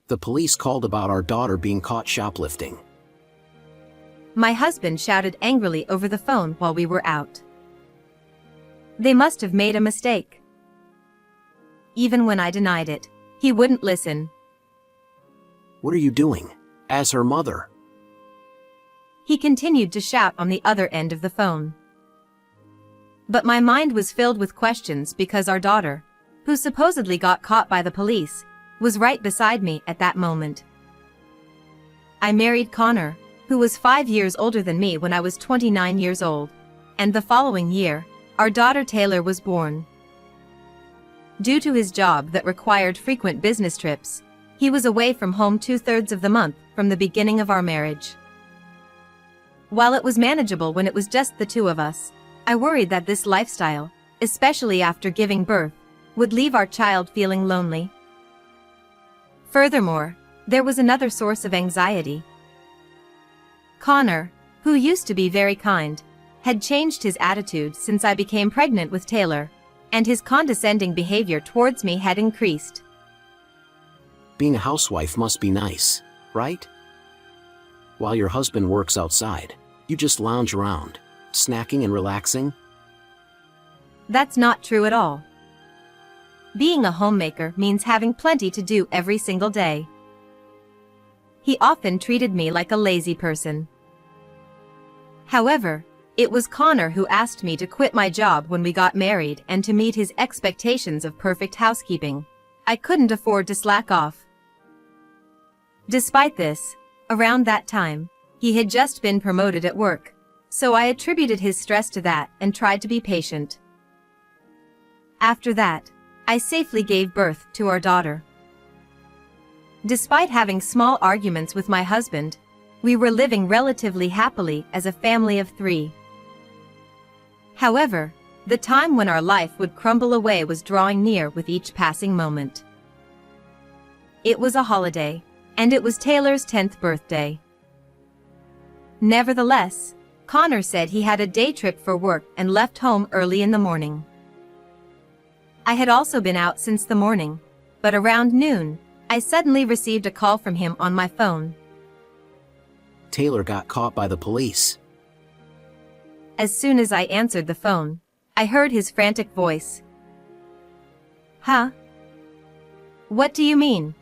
The police called about our daughter being caught shoplifting. My husband shouted angrily over the phone while we were out. They must have made a mistake. Even when I denied it, he wouldn't listen. What are you doing? As her mother. He continued to shout on the other end of the phone. But my mind was filled with questions because our daughter, who supposedly got caught by the police, was right beside me at that moment. I married Connor, who was 5 years older than me when I was 29 years old, and the following year, our daughter Taylor was born. Due to his job that required frequent business trips, he was away from home 2/3 of the month from the beginning of our marriage. While it was manageable when it was just the two of us, I worried that this lifestyle, especially after giving birth, would leave our child feeling lonely. Furthermore, there was another source of anxiety. Connor, who used to be very kind, had changed his attitude since I became pregnant with Taylor, and his condescending behavior towards me had increased. Being a housewife must be nice, right? While your husband works outside, you just lounge around, snacking and relaxing? That's not true at all. Being a homemaker means having plenty to do every single day. He often treated me like a lazy person. However, it was Connor who asked me to quit my job when we got married and to meet his expectations of perfect housekeeping. I couldn't afford to slack off. Despite this, around that time, he had just been promoted at work, so I attributed his stress to that and tried to be patient. After that, I safely gave birth to our daughter. Despite having small arguments with my husband, we were living relatively happily as a family of 3. However, the time when our life would crumble away was drawing near with each passing moment. It was a holiday, and it was Taylor's 10th birthday. Nevertheless, Connor said he had a day trip for work and left home early in the morning. I had also been out since the morning, but around noon, I suddenly received a call from him on my phone. Taylor got caught by the police. As soon as I answered the phone, I heard his frantic voice. Huh? What do you mean?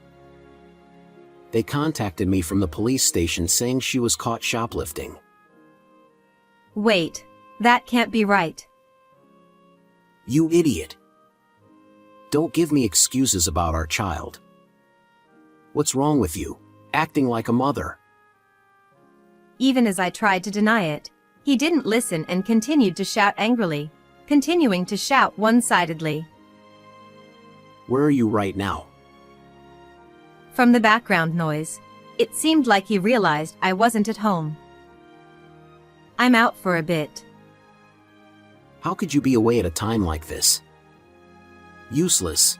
They contacted me from the police station saying she was caught shoplifting. Wait, that can't be right. You idiot. Don't give me excuses about our child. What's wrong with you, acting like a mother? Even as I tried to deny it, he didn't listen and continued to shout angrily, continuing to shout one-sidedly. Where are you right now? From the background noise, it seemed like he realized I wasn't at home. I'm out for a bit. How could you be away at a time like this? Useless.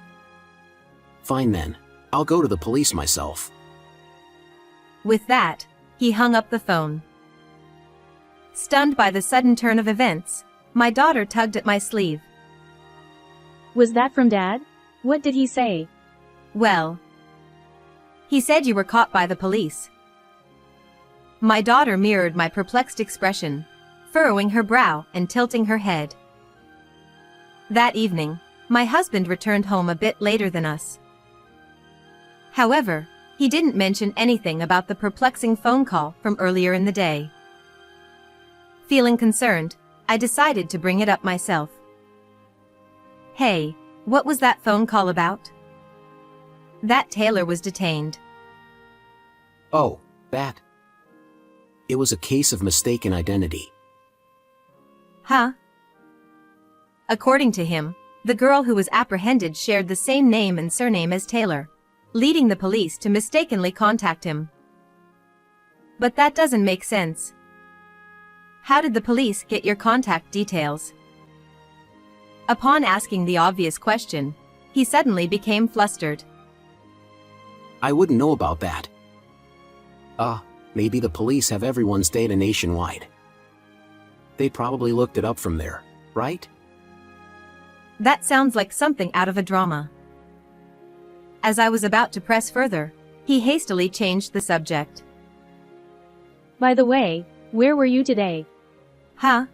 Fine then, I'll go to the police myself. With that, he hung up the phone. Stunned by the sudden turn of events, my daughter tugged at my sleeve. Was that from Dad? What did he say? Well, he said you were caught by the police. My daughter mirrored my perplexed expression, furrowing her brow and tilting her head. That evening, my husband returned home a bit later than us. However, he didn't mention anything about the perplexing phone call from earlier in the day. Feeling concerned, I decided to bring it up myself. Hey, what was that phone call about? That Taylor was detained. Oh, that. It was a case of mistaken identity. Huh? According to him, the girl who was apprehended shared the same name and surname as Taylor, leading the police to mistakenly contact him. But that doesn't make sense. How did the police get your contact details? Upon asking the obvious question, he suddenly became flustered. I wouldn't know about that. Maybe the police have everyone's data nationwide. They probably looked it up from there, right? That sounds like something out of a drama. As I was about to press further, He hastily changed the subject. By the way, where were you today? Huh?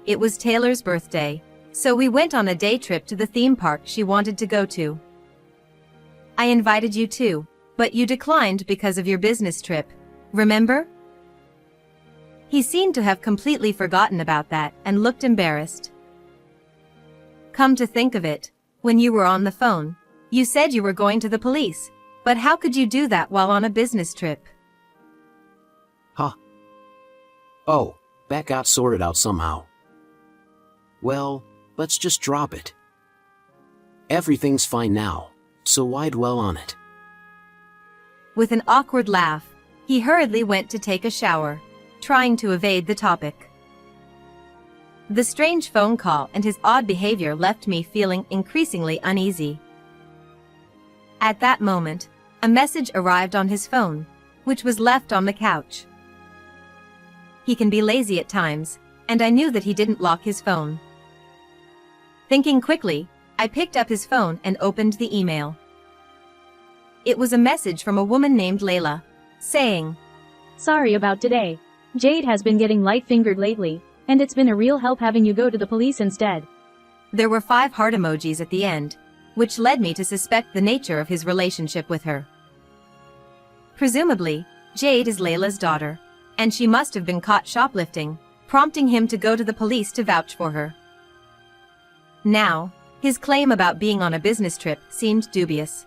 It was Taylor's birthday, so we went on a day trip to the theme park she wanted to go to. I invited you too, but you declined because of your business trip, remember? He seemed to have completely forgotten about that and looked embarrassed. Come to think of it, when you were on the phone, you said you were going to the police, but how could you do that while on a business trip? Huh? Oh, that got sorted out somehow. Well, let's just drop it. Everything's fine now, so why dwell on it? With an awkward laugh, he hurriedly went to take a shower, trying to evade the topic. The strange phone call and his odd behavior left me feeling increasingly uneasy. At that moment, a message arrived on his phone, which was left on the couch. He can be lazy at times, and I knew that he didn't lock his phone. Thinking quickly, I picked up his phone and opened the email. It was a message from a woman named Layla, saying, Sorry about today. Jade has been getting light-fingered lately, and it's been a real help having you go to the police instead. There were 5 heart emojis at the end, which led me to suspect the nature of his relationship with her. Presumably, Jade is Layla's daughter, and she must have been caught shoplifting, prompting him to go to the police to vouch for her. Now, his claim about being on a business trip seemed dubious.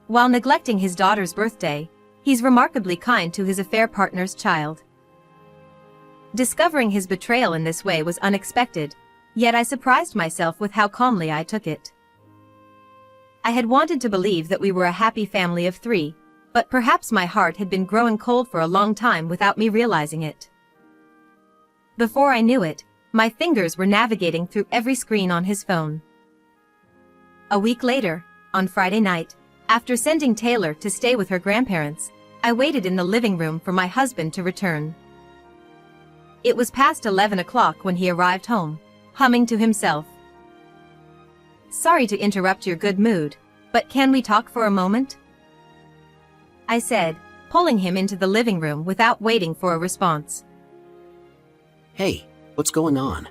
While neglecting his daughter's birthday, he's remarkably kind to his affair partner's child. Discovering his betrayal in this way was unexpected, yet I surprised myself with how calmly I took it. I had wanted to believe that we were a happy family of 3, but perhaps my heart had been growing cold for a long time without me realizing it. Before I knew it, my fingers were navigating through every screen on his phone. A week later, on Friday night, after sending Taylor to stay with her grandparents, I waited in the living room for my husband to return. It was past 11 o'clock when he arrived home, humming to himself. Sorry to interrupt your good mood, but can we talk for a moment? I said, pulling him into the living room without waiting for a response. Hey, what's going on?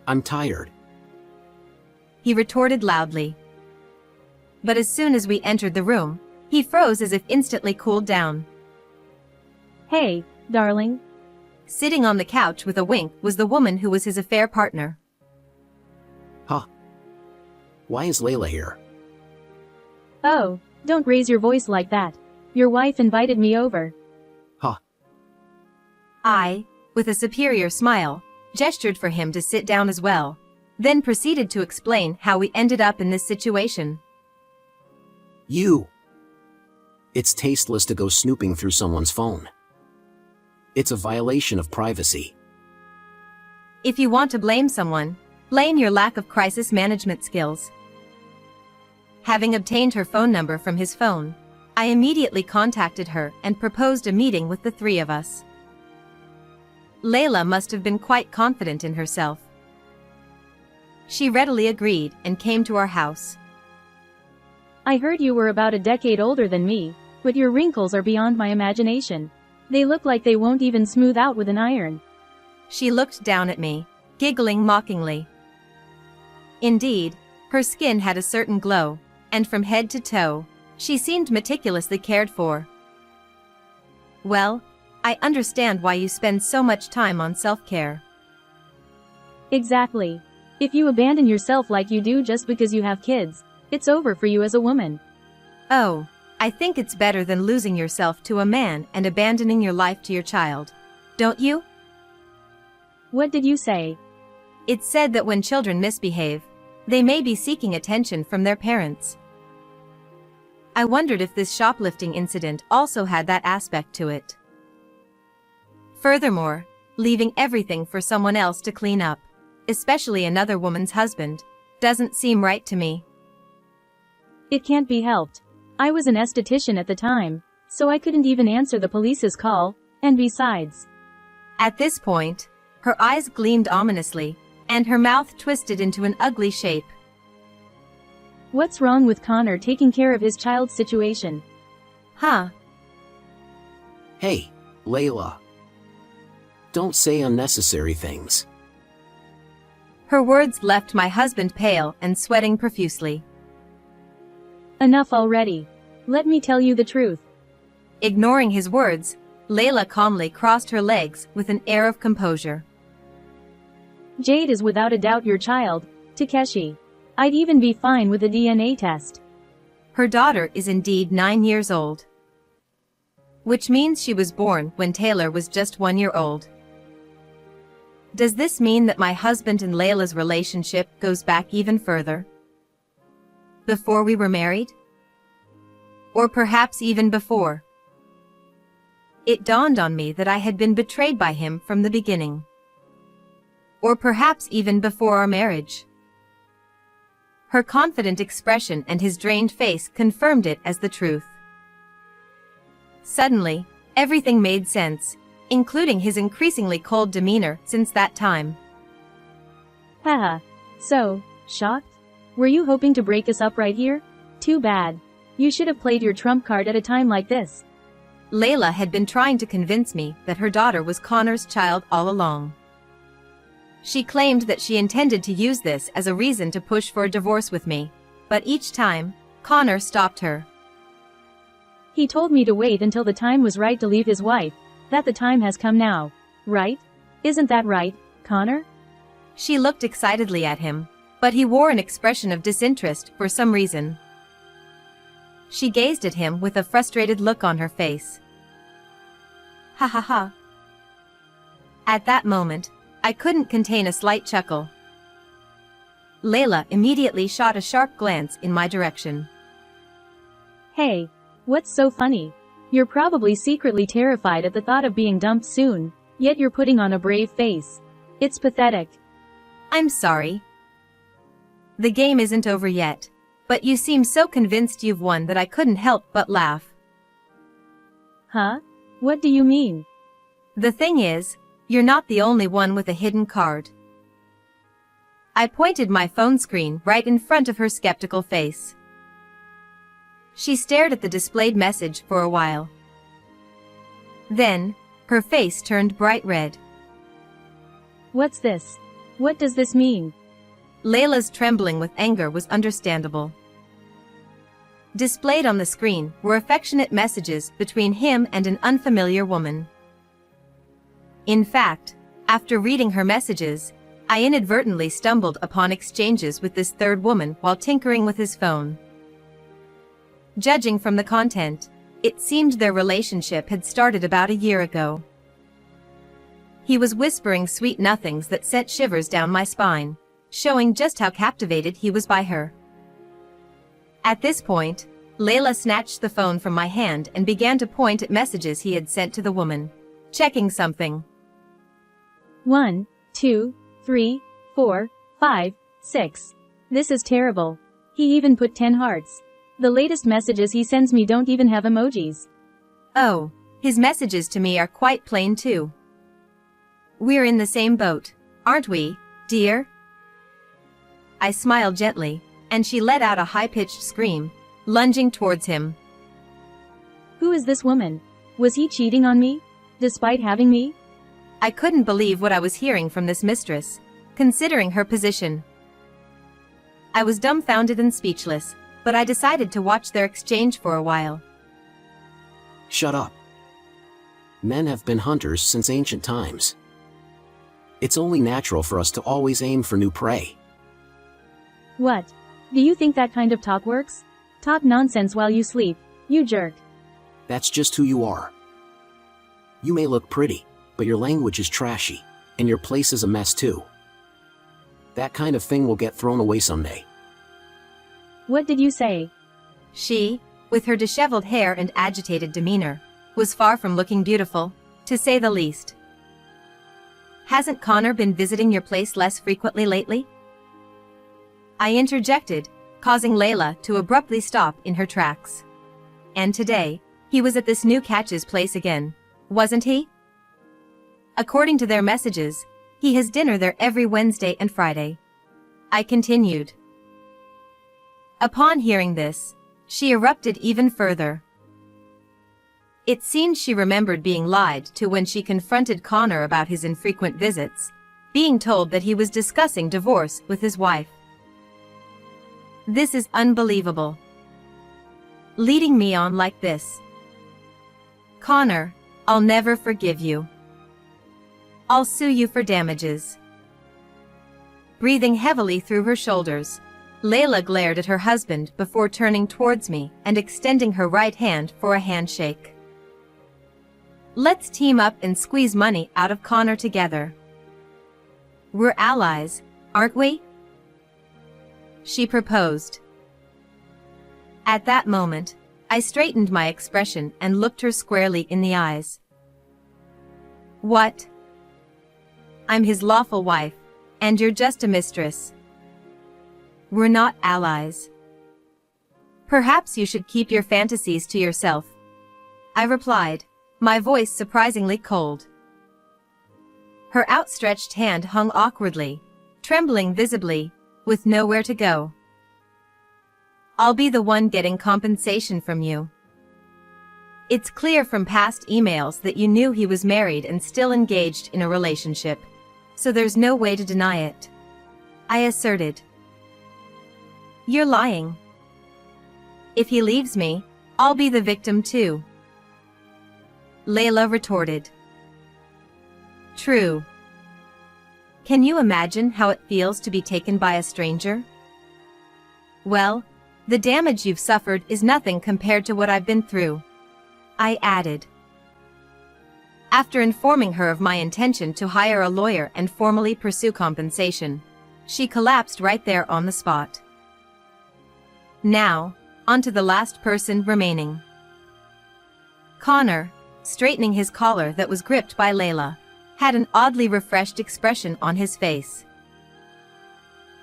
I'm tired. He retorted loudly. But as soon as we entered the room, he froze as if instantly cooled down. Hey, darling. Sitting on the couch with a wink was the woman who was his affair partner. Huh? Why is Layla here? Oh, don't raise your voice like that. Your wife invited me over. Huh? I, with a superior smile, gestured for him to sit down as well, then proceeded to explain how we ended up in this situation. It's tasteless to go snooping through someone's phone. It's a violation of privacy. If you want to blame someone, blame your lack of crisis management skills. Having obtained her phone number from his phone, I immediately contacted her and proposed a meeting with the 3 of us. Layla must have been quite confident in herself. She readily agreed and came to our house. I heard you were about a decade older than me, but your wrinkles are beyond my imagination. They look like they won't even smooth out with an iron. She looked down at me, giggling mockingly. Indeed, her skin had a certain glow, and from head to toe, she seemed meticulously cared for. Well, I understand why you spend so much time on self-care. Exactly. If you abandon yourself like you do just because you have kids, it's over for you as a woman. Oh, I think it's better than losing yourself to a man and abandoning your life to your child. Don't you? What did you say? It's said that when children misbehave, they may be seeking attention from their parents. I wondered if this shoplifting incident also had that aspect to it. Furthermore, leaving everything for someone else to clean up, especially another woman's husband, doesn't seem right to me. It can't be helped. I was an esthetician at the time, so I couldn't even answer the police's call, and besides. At this point, her eyes gleamed ominously, and her mouth twisted into an ugly shape. What's wrong with Connor taking care of his child's situation? Huh? Hey, Layla. Don't say unnecessary things. Her words left my husband pale and sweating profusely. Enough already. Let me tell you the truth. Ignoring his words, Layla calmly crossed her legs with an air of composure. Jade is without a doubt your child, Takeshi. I'd even be fine with a DNA test. Her daughter is indeed 9 years old. Which means she was born when Taylor was just 1 year old. Does this mean that my husband and Layla's relationship goes back even further? Before we were married? Or perhaps even before? It dawned on me that I had been betrayed by him from the beginning. Or perhaps even before our marriage. Her confident expression and his drained face confirmed it as the truth. Suddenly, everything made sense, including his increasingly cold demeanor since that time. Haha. So, shocked? Were you hoping to break us up right here? Too bad. You should have played your trump card at a time like this. Layla had been trying to convince me that her daughter was Connor's child all along. She claimed that she intended to use this as a reason to push for a divorce with me, but each time, Connor stopped her. He told me to wait until the time was right to leave his wife, that the time has come now. Right? Isn't that right, Connor? She looked excitedly at him, but he wore an expression of disinterest for some reason. She gazed at him with a frustrated look on her face. Ha ha ha. At that moment, I couldn't contain a slight chuckle. Layla immediately shot a sharp glance in my direction. Hey, what's so funny? You're probably secretly terrified at the thought of being dumped soon, yet you're putting on a brave face. It's pathetic. I'm sorry. The game isn't over yet, but you seem so convinced you've won that I couldn't help but laugh. Huh? What do you mean? The thing is, you're not the only one with a hidden card. I pointed my phone screen right in front of her skeptical face. She stared at the displayed message for a while. Then, her face turned bright red. What's this? What does this mean? Layla's trembling with anger was understandable. Displayed on the screen were affectionate messages between him and an unfamiliar woman. In fact, after reading her messages, I inadvertently stumbled upon exchanges with this third woman while tinkering with his phone. Judging from the content, it seemed their relationship had started about a year ago. He was whispering sweet nothings that sent shivers down my spine, showing just how captivated he was by her. At this point, Layla snatched the phone from my hand and began to point at messages he had sent to the woman, checking something. 1, 2, 3, 4, 5, 6. This is terrible. He even put 10 hearts. The latest messages he sends me don't even have emojis. Oh, his messages to me are quite plain too. We're in the same boat, aren't we, dear? I smiled gently, and she let out a high-pitched scream, lunging towards him. Who is this woman? Was he cheating on me? Despite having me? I couldn't believe what I was hearing from this mistress, considering her position. I was dumbfounded and speechless, but I decided to watch their exchange for a while. Shut up. Men have been hunters since ancient times. It's only natural for us to always aim for new prey. What? Do you think that kind of talk works? Talk nonsense while you sleep, you jerk. That's just who you are. You may look pretty, but your language is trashy, and your place is a mess too. That kind of thing will get thrown away someday. What did you say? She, with her disheveled hair and agitated demeanor, was far from looking beautiful, to say the least. Hasn't Connor been visiting your place less frequently lately? I interjected, causing Layla to abruptly stop in her tracks. And today, he was at this new catch's place again, wasn't he? According to their messages, he has dinner there every Wednesday and Friday. I continued. Upon hearing this, she erupted even further. It seemed she remembered being lied to when she confronted Connor about his infrequent visits, being told that he was discussing divorce with his wife. This is unbelievable. Leading me on like this. Connor, I'll never forgive you. I'll sue you for damages. Breathing heavily through her shoulders, Layla glared at her husband before turning towards me and extending her right hand for a handshake. Let's team up and squeeze money out of Connor together. We're allies, aren't we? She proposed. At that moment, I straightened my expression and looked her squarely in the eyes. What? I'm his lawful wife, and you're just a mistress. We're not allies. Perhaps you should keep your fantasies to yourself, I replied, my voice surprisingly cold. Her outstretched hand hung awkwardly, trembling visibly, with nowhere to go. I'll be the one getting compensation from you. It's clear from past emails that you knew he was married and still engaged in a relationship, so there's no way to deny it, I asserted. You're lying. If he leaves me, I'll be the victim too, Layla retorted. True. Can you imagine how it feels to be taken by a stranger? Well, the damage you've suffered is nothing compared to what I've been through, I added. After informing her of my intention to hire a lawyer and formally pursue compensation, she collapsed right there on the spot. Now, on to the last person remaining. Connor, straightening his collar that was gripped by Layla, had an oddly refreshed expression on his face.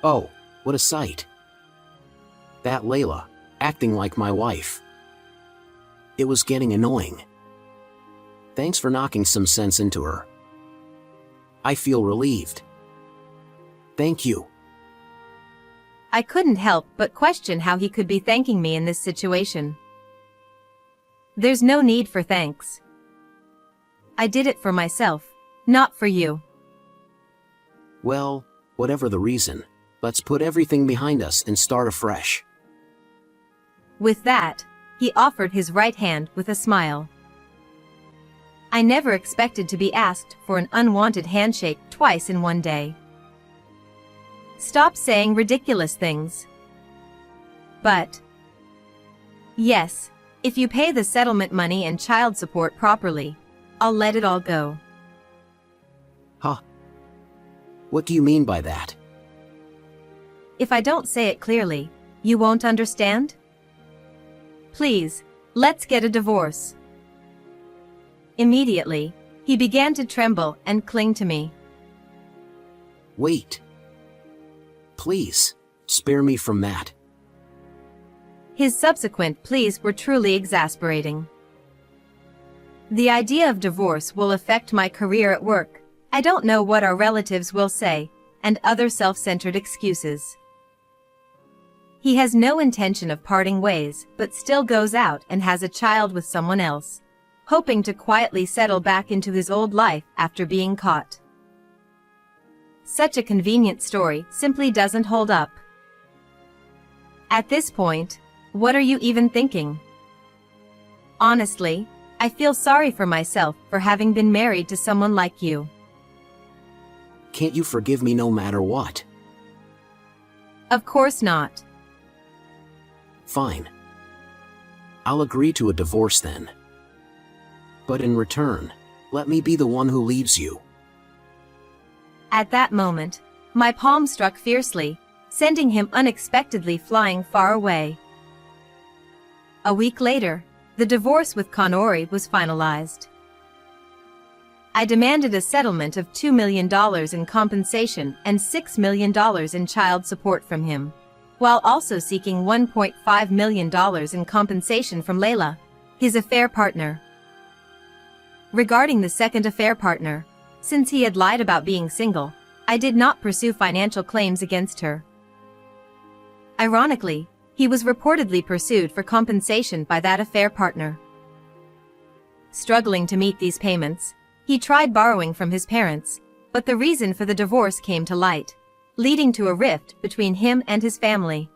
Oh, what a sight. That Layla, acting like my wife. It was getting annoying. Thanks for knocking some sense into her. I feel relieved. Thank you. I couldn't help but question how he could be thanking me in this situation. There's no need for thanks. I did it for myself, not for you. Well, whatever the reason, let's put everything behind us and start afresh. With that, he offered his right hand with a smile. I never expected to be asked for an unwanted handshake twice in one day. Stop saying ridiculous things. But yes, if you pay the settlement money and child support properly, I'll let it all go. Huh? What do you mean by that? If I don't say it clearly, you won't understand? Please, let's get a divorce. Immediately, he began to tremble and cling to me. Wait. Please, spare me from that. His subsequent pleas were truly exasperating. The idea of divorce will affect my career at work. I don't know what our relatives will say, and other self-centered excuses. He has no intention of parting ways, but still goes out and has a child with someone else, hoping to quietly settle back into his old life after being caught. Such a convenient story simply doesn't hold up. At this point, what are you even thinking? Honestly, I feel sorry for myself for having been married to someone like you. Can't you forgive me no matter what? Of course not. Fine. I'll agree to a divorce then. But in return, let me be the one who leaves you. At that moment, my palm struck fiercely, sending him unexpectedly flying far away. A week later, the divorce with Connor was finalized. I demanded a settlement of $2 million in compensation and $6 million in child support from him, while also seeking $1.5 million in compensation from Layla, his affair partner. Regarding the second affair partner, since he had lied about being single, I did not pursue financial claims against her. Ironically, He was reportedly pursued for compensation by that affair partner. Struggling to meet these payments, he tried borrowing from his parents, but the reason for the divorce came to light, leading to a rift between him and his family.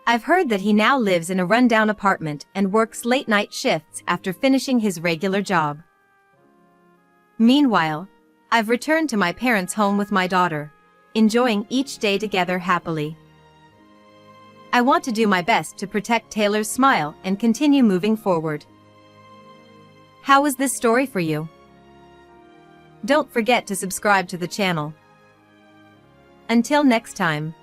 I've heard that he now lives in a rundown apartment and works late-night shifts after finishing his regular job. Meanwhile, I've returned to my parents' home with my daughter, enjoying each day together happily. I want to do my best to protect Taylor's smile and continue moving forward. How was this story for you? Don't forget to subscribe to the channel. Until next time.